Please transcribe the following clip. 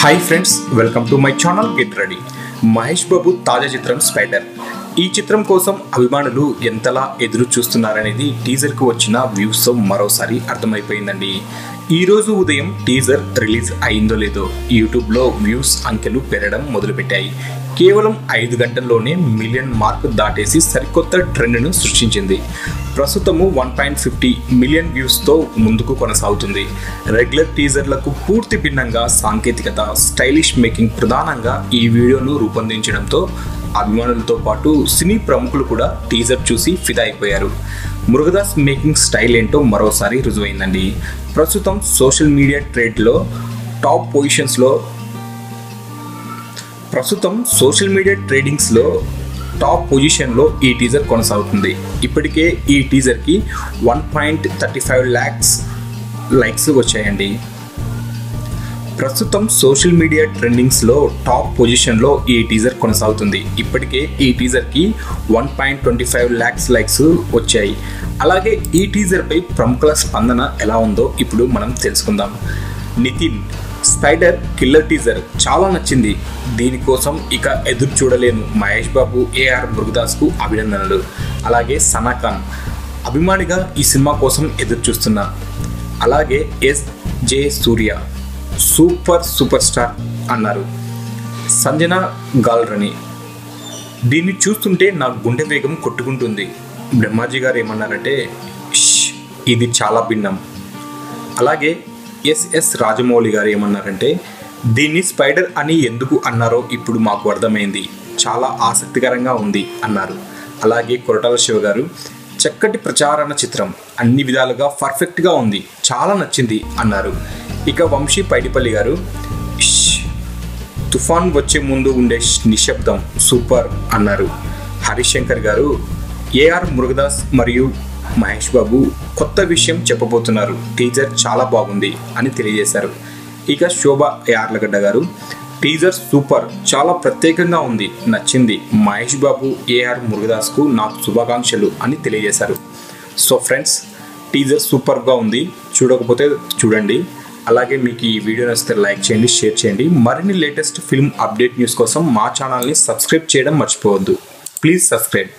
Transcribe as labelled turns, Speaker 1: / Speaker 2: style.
Speaker 1: Hi friends, welcome to my channel get ready. Mahesh Babu తాజా చిత్రం spider. ఈ చిత్రం కోసం అభిమానులు ఎంతలా ఎదురు చూస్తున్నారనేది టీజర్కు వచ్చిన వ్యూస్తో మరోసారి అర్థమైపోయిందండి. ఈరోజు ఉదయం టీజర్ రిలీజ్ అయిందో లేదో యూట్యూబ్లో వ్యూస్ అంకెలు పెరగడం మొదలుపెట్టాయి. కేవలం 5 గంటల్లోనే మిలియన్ మార్క్ దాటేసి సరికొత్త ట్రెండ్ను సృష్టించింది. ప్రస్తుతము 1.50 మిలియన్ వ్యూస్తో ముందుకు కొనసాగుతుంది. రెగ్యులర్ టీజర్లకు పూర్తి భిన్నంగా సాంకేతికత, స్టైలిష్ మేకింగ్ ప్రధానంగా ఈ వీడియోను రూపొందించడంతో అభిమానులతో పాటు సినీ ప్రముఖులు కూడా టీజర్ చూసి ఫిదా అయిపోయారు. మురుగదాస్ మేకింగ్ స్టైల్ ఏంటో మరోసారి రుజువైందండి. ప్రస్తుతం సోషల్ మీడియా ట్రెండ్లో టాప్ పొజిషన్స్లో టాప్ పొజిషన్లో ఈ టీజర్ కొనసాగుతుంది. ఇప్పటికే ఈ టీజర్కి 1.35 lakhs లైక్స్ వచ్చాయండి. ప్రస్తుతం సోషల్ మీడియా ట్రెండింగ్స్లో టాప్ పొజిషన్లో ఈ టీజర్ కొనసాగుతుంది. ఇప్పటికే ఈ టీజర్కి 1.25 lakhs లైక్స్ వచ్చాయి. అలాగే ఈ టీజర్పై ప్రముఖుల స్పందన ఎలా ఉందో ఇప్పుడు మనం తెలుసుకుందాం. నితిన్, స్పైడర్ కిల్లర్ టీజర్ చాలా నచ్చింది. దీనికోసం ఇక ఎదురు చూడలేను. మహేష్ బాబు, ఏఆర్ మురుగదాస్కు అభినందనలు. అలాగే సనా ఖాన్, అభిమానిగా ఈ సినిమా కోసం ఎదురు చూస్తున్నా. అలాగే ఎస్.జే. సూర్య, సూపర్ స్టార్ అన్నారు. సంజన గాల్రని, దీన్ని చూస్తుంటే నా గుండె వేగం కొట్టుకుంటుంది. బ్రహ్మాజీ గారు ఏమన్నారంటే ఇది చాలా భిన్నం. అలాగే ఎస్ రాజమౌళి గారు ఏమన్నారంటే దీన్ని స్పైడర్ అని ఎందుకు అన్నారో ఇప్పుడు మాకు అర్థమైంది, చాలా ఆసక్తికరంగా ఉంది అన్నారు. అలాగే కొరటాల శివ గారు, చక్కటి ప్రచారణ చిత్రం, అన్ని విధాలుగా పర్ఫెక్ట్గా ఉంది, చాలా నచ్చింది అన్నారు. ఇక వంశీ పైడిపల్లి గారు, తుఫాన్ వచ్చే ముందు ఉండే నిశ్శబ్దం సూపర్ అన్నారు. హరిశంకర్ గారు, ఏఆర్ మురుగదాస్ మరియు మహేష్ బాబు కొత్త విషయం చెప్పబోతున్నారు, టీజర్ చాలా బాగుంది అని తెలియజేశారు. ఇక శోభ యార్లగడ్డ గారు, టీజర్ సూపర్, చాలా ప్రత్యేకంగా ఉంది, నచ్చింది. మహేష్ బాబు, ఏఆర్ మురుగదాస్కు నాకు శుభాకాంక్షలు అని తెలియజేశారు. సో ఫ్రెండ్స్, టీజర్ సూపర్గా ఉంది, చూడకపోతే చూడండి. అలాగే మీకు ఈ వీడియో నచ్చితే లైక్ చేయండి, షేర్ చేయండి. మరిన్ని లేటెస్ట్ ఫిల్మ్ అప్డేట్ న్యూస్ కోసం మా ఛానల్ని సబ్స్క్రైబ్ చేయడం మర్చిపోవద్దు. Please subscribe.